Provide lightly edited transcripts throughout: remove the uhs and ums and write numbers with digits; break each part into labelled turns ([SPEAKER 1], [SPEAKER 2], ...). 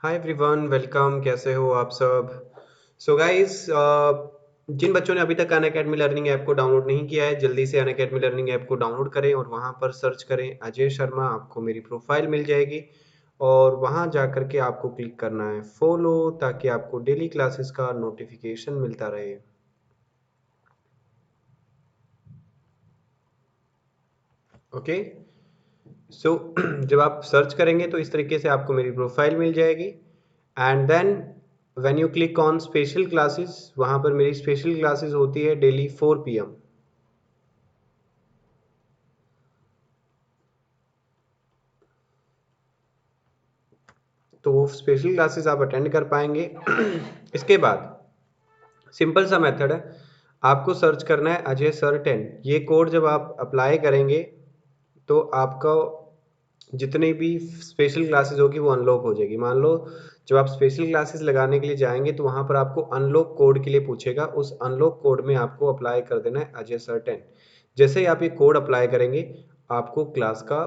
[SPEAKER 1] Hi everyone, welcome. कैसे हो आप सब? सो गाइस, जिन बच्चों ने अभी तक अनअकैडमी लर्निंग ऐप को डाउनलोड नहीं किया है, जल्दी से अनअकैडमी लर्निंग ऐप को डाउनलोड करें और वहां पर सर्च करें अजय शर्मा। आपको मेरी प्रोफाइल मिल जाएगी और वहां जा करके आपको क्लिक करना है फॉलो, ताकि आपको डेली क्लासेस का नोटिफिकेशन मिलता रहे। ओके। सो जब आप सर्च करेंगे तो इस तरीके से आपको मेरी प्रोफाइल मिल जाएगी। And then when you click on special classes, वहां पर मेरी स्पेशल क्लासेस होती है डेली 4 PM। तो वो स्पेशल क्लासेस आप अटेंड कर पाएंगे। इसके बाद सिंपल सा मेथड है, आपको सर्च करना है अजय सर 10। ये कोड जब आप अप्लाई करेंगे तो आपका जितनी भी स्पेशल क्लासेस होगी वो अनलॉक हो जाएगी। मान लो जब आप स्पेशल क्लासेस लगाने के लिए जाएंगे तो वहां पर आपको अनलॉक कोड के लिए पूछेगा। उस अनलॉक कोड में आपको अप्लाई कर देना है अजय सर 10। जैसे ही आप ये कोड अप्लाई करेंगे आपको क्लास का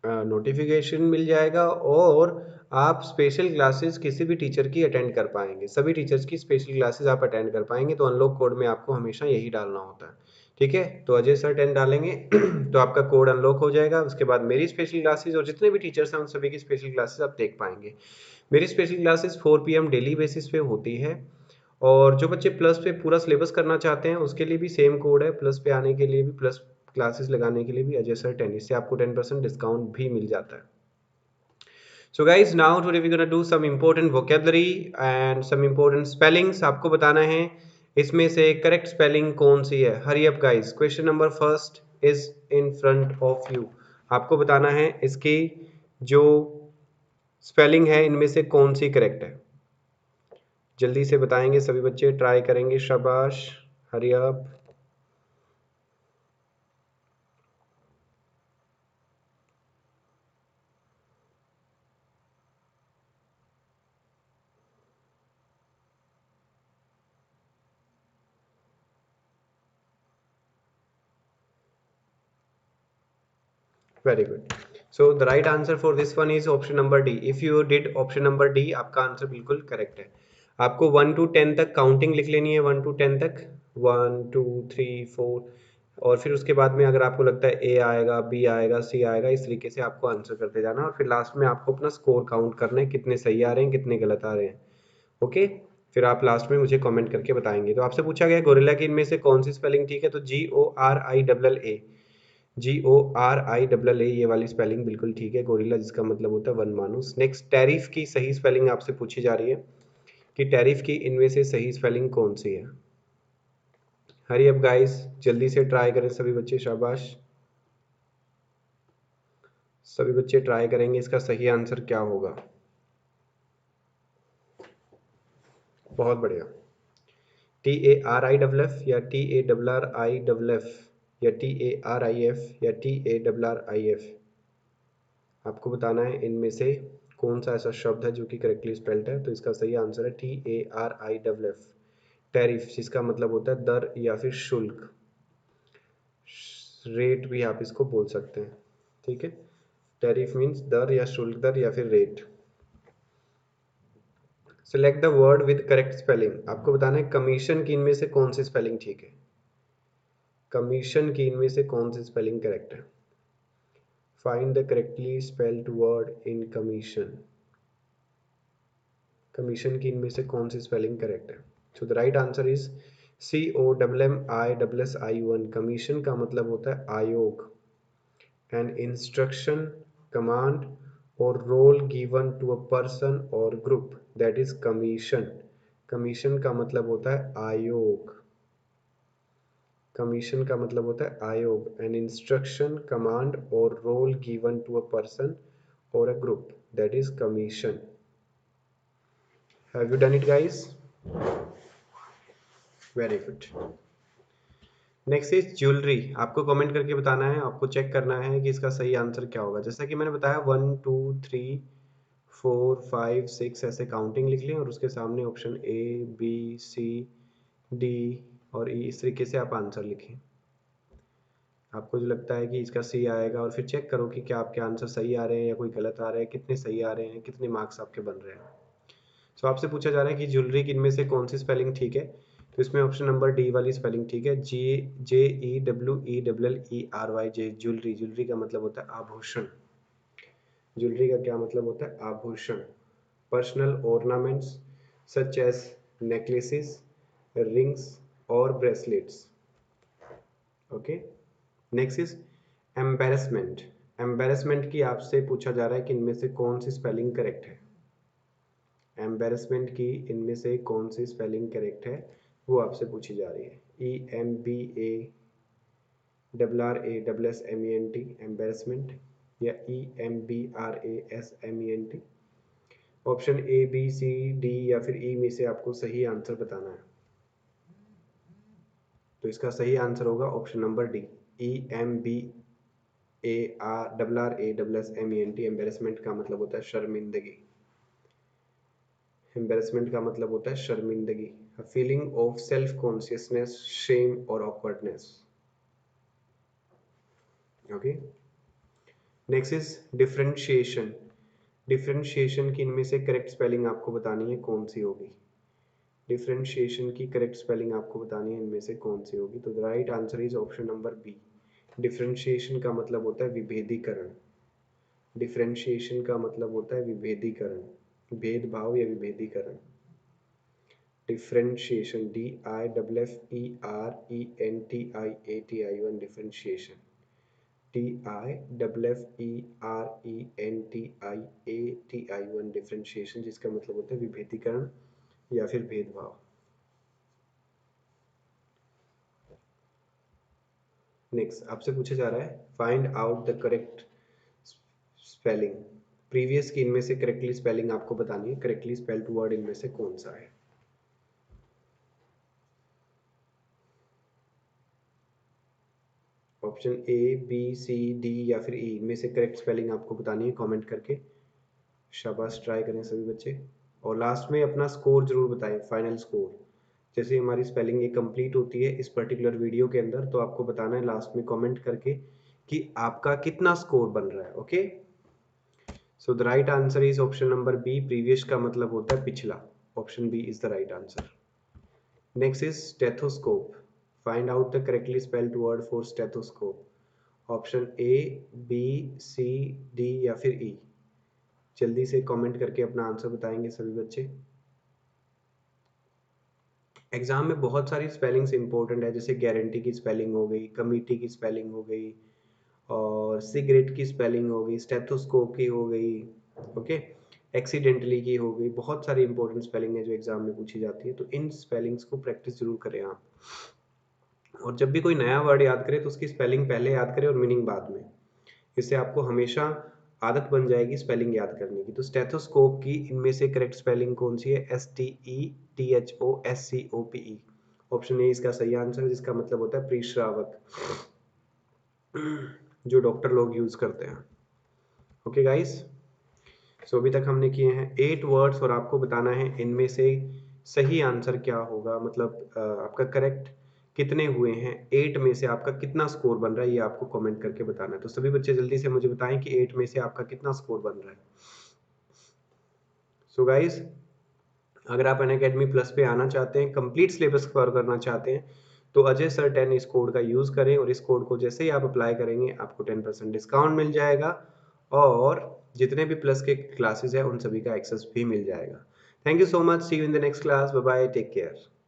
[SPEAKER 1] नोटिफिकेशन मिल जाएगा और आप स्पेशल क्लासेस किसी भी टीचर की अटेंड कर पाएंगे। सभी टीचर्स की स्पेशल क्लासेस आप अटेंड कर पाएंगे। तो अनलॉक कोड में आपको हमेशा यही डालना होता है। ठीक है, तो अजय सर 10 डालेंगे तो आपका कोड अनलॉक हो जाएगा। उसके बाद मेरी स्पेशल क्लासेस और जितने भी टीचर्स हैं उन सभी की स्पेशल क्लासेस आप देख पाएंगे। मेरी special classes 4 PM daily basis पे होती है। और जो बच्चे प्लस पे पूरा सिलेबस करना चाहते हैं उसके लिए भी सेम कोड है। प्लस पे आने के लिए भी, प्लस क्लासेस लगाने के लिए भी अजय सर 10, इससे आपको 10% डिस्काउंट भी मिल जाता है। So guys, now today we're gonna do some important vocabulary and some important spellings। आपको बताना है इसमें से करेक्ट स्पेलिंग कौन सी है। Hurry up guys, question number first is in front of you. आपको बताना है इसकी जो स्पेलिंग है इनमें से कौन सी करेक्ट है। जल्दी से बताएंगे, सभी बच्चे ट्राई करेंगे। शाबाश, hurry up. Very good. So the right answer for this one is option number D. If you did option number D, आपका आंसर बिल्कुल करेक्ट है। आपको 1 to 10 तक काउंटिंग लिख लेनी है, 1 to 10 तक। 1 2 3 4। और फिर उसके बाद में अगर आपको लगता है ए आएगा, बी आएगा, सी आएगा, इस तरीके से आपको आंसर करते जाना है। और फिर लास्ट में आपको अपना स्कोर काउंट करना है, कितने सही आ रहे हैं, कितने गलत आ रहे हैं। ओके। फिर आप लास्ट में मुझे कमेंट करके बताएंगे। तो आपसे पूछा गया गोरिल्ला की इनमें से कौन सी स्पेलिंग ठीक है, तो GORILLA। GORILLA, ये वाली स्पेलिंग बिल्कुल ठीक है। गोरिल्ला जिसका मतलब होता है वन मानुस। नेक्स्ट, टैरिफ की सही स्पेलिंग आपसे पूछी जा रही है कि टैरिफ की इनमें से सही स्पेलिंग कौन सी है। हरी अप गाइस, जल्दी से ट्राई करें सभी बच्चे। शाबाश, सभी बच्चे ट्राई करेंगे इसका सही आंसर क्या होगा। बहुत बढ़िया। TARIFF या TARRIFF या TARIF या TARRIF, आपको बताना है इनमें से कौन सा ऐसा शब्द है जो कि करेक्टली स्पेल्ड है। तो इसका सही आंसर है TARIFF, टैरिफ, जिसका मतलब होता है दर या फिर शुल्क। रेट भी आप इसको बोल सकते हैं। ठीक है, टैरिफ मीन्स दर या शुल्क, दर या फिर rate. Select the word with correct spelling. आपको बताना है कमीशन की इनमें से कौन सी स्पेलिंग ठीक है। कमीशन की इनमें से कौन सी स्पेलिंग करेक्ट है। Find the correctly spelled word in commission. Commission की इनमें से कौन सी स्पेलिंग करेक्ट है। So the right answer is COMMISSION। Commission का मतलब होता है आयोग। एन इंस्ट्रक्शन, कमांड और role given to a person और group, that is commission. Commission का मतलब होता है आयोग। कमीशन का मतलब होता है आयोग। एन इंस्ट्रक्शन, कमांड और role given to a person और a group, that is commission. Have you done it guys? Very good. Next is jewellery. आपको कमेंट करके बताना है, आपको चेक करना है कि इसका सही आंसर क्या होगा। जैसा कि मैंने बताया 1 2 3 4 5 6 ऐसे काउंटिंग लिख लें और उसके सामने option A B C D और E, इस तरीके से आप आंसर लिखें। आपको जो लगता है कि इसका सी आएगा, और फिर चेक करो कि क्या आपके आंसर सही आ रहे हैं या कोई गलत आ रहे हैं, कितने सही आ रहे हैं, कितने मार्क्स आपके बन रहे हैं। सो आपसे पूछा जा रहा है कि ज्वेलरी की इनमें से कौन सी स्पेलिंग ठीक है, तो इसमें ऑप्शन नंबर डी वाली स्पेलिंग ठीक है। JEWELLERY ज्वेलरी, ज्वेलरी का मतलब होता है आभूषण। ज्वेलरी का क्या मतलब होता है? आभूषण। Personal ornaments such as necklaces, rings और bracelets. Okay, next is embarrassment. Embarrassment की आपसे पूछा जा रहा है कि इनमें से कौन सी स्पेलिंग करेक्ट है। एम्बेरसमेंट की इनमें से कौन सी स्पेलिंग करेक्ट है, वो आपसे पूछी जा रही है। EMBARRASSMENT एम्बेरसमेंट, या EMBRASMENT। Option A, B, C, D या फिर ई में से आपको सही आंसर बताना है। तो इसका सही आंसर होगा option number D, EMBARRASSMENT। Embarrassment का मतलब होता है शर्मिंदगी। एम्बेरसमेंट का मतलब होता है शर्मिंदगी, a feeling of self consciousness, shame और awkwardness। Okay, next is differentiation. Differentiation की इनमें से करेक्ट स्पेलिंग आपको बतानी है कौन सी होगी। डिफरेंशिएशन की करेक्ट स्पेलिंग आपको बतानी है इनमें से कौन सी होगी। तो the right answer is option number B. Differentiation का मतलब होता है विभेदीकरण। डिफरेंशिएशन का मतलब होता है विभेदीकरण, भेदभाव या विभेदीकरण। Differentiation, DIFFERENTIATION, differentiation, DIFFERENTIATION, differentiation, जिसका मतलब होता है विभेदीकरण या फिर भेदभाव। नेक्स्ट आपसे पूछा जा रहा है find out the correct spelling. Previous की इनमें से करेक्टली स्पेलिंग आपको बतानी है, करेक्टली स्पेल्ड वर्ड इनमें से कौन सा है। Option A, B, C, D या फिर ई में से करेक्ट स्पेलिंग आपको बतानी है कमेंट करके। शाबाश, ट्राई करें सभी बच्चे। और लास्ट में अपना स्कोर जरूर बताएं, फाइनल स्कोर। जैसे हमारी स्पेलिंग ये कंप्लीट होती है इस पर्टिकुलर वीडियो के अंदर, तो आपको बताना है लास्ट में कमेंट करके कि आपका कितना स्कोर बन रहा है। Okay, so the right answer is option number B, previous का मतलब होता है पिछला। Option B is the right answer. Next is stethoscope. Find out the correctly spelled word for stethoscope. Option A, B, C, D या फिर ई। जल्दी से comment करके अपना आंसर बताएंगे सभी बच्चे। एग्जाम में बहुत सारी स्पेलिंग्स इंपॉर्टेंट है, जैसे गारंटी की स्पेलिंग हो गई, कमिटी की स्पेलिंग हो गई, और सिगरेट की स्पेलिंग हो गई, स्टेथोस्कोप की हो गई, ओके, एक्सीडेंटली की हो गई। बहुत सारी इंपॉर्टेंट स्पेलिंग है जो एग्जाम में पूछी जाती है, तो इन स्पेलिंग्स को प्रैक्टिस जरूर करें आप। और जब भी कोई नया वर्ड याद करें तो उसकी स्पेलिंग पहले याद करें और मीनिंग बाद में। इससे आपको हमेशा आदत बन जाएगी स्पेलिंग याद करने की। तो स्टेथोस्कोप की इनमें से करेक्ट स्पेलिंग कौन सी है? STETHOSCOPE। ऑप्शन ए इसका सही आंसर है, जिसका मतलब होता है प्रीश्रावक, जो डॉक्टर लोग यूज करते हैं। ओके गाइस, सो अभी तक हमने किए हैं 8 वर्ड्स और आपको बताना है इनमें से सही आंसर क्या होगा, मतलब आपका करेक्ट कितने हुए हैं। 8 में से आपका कितना स्कोर बन रहा है ये आपको कमेंट करके बताना है। तो सभी बच्चे जल्दी से मुझे बताएं कि 8 में से आपका कितना स्कोर बन रहा है। सो गाइस, अगर आप अनअकैडमी प्लस पे आना चाहते हैं, कंप्लीट सिलेबस कवर करना चाहते हैं, तो अजय सर 10 इस कोड का यूज़ करें, और इस कोड को जैसे ही आप अप्लाई करेंगे आपको 10% डिस्काउंट मिल जाएगा, और जितने भी प्लस के क्लासेस हैं उन सभी का एक्सेस भी मिल जाएगा। Thank you so much, see you in the next class, bye bye, take care.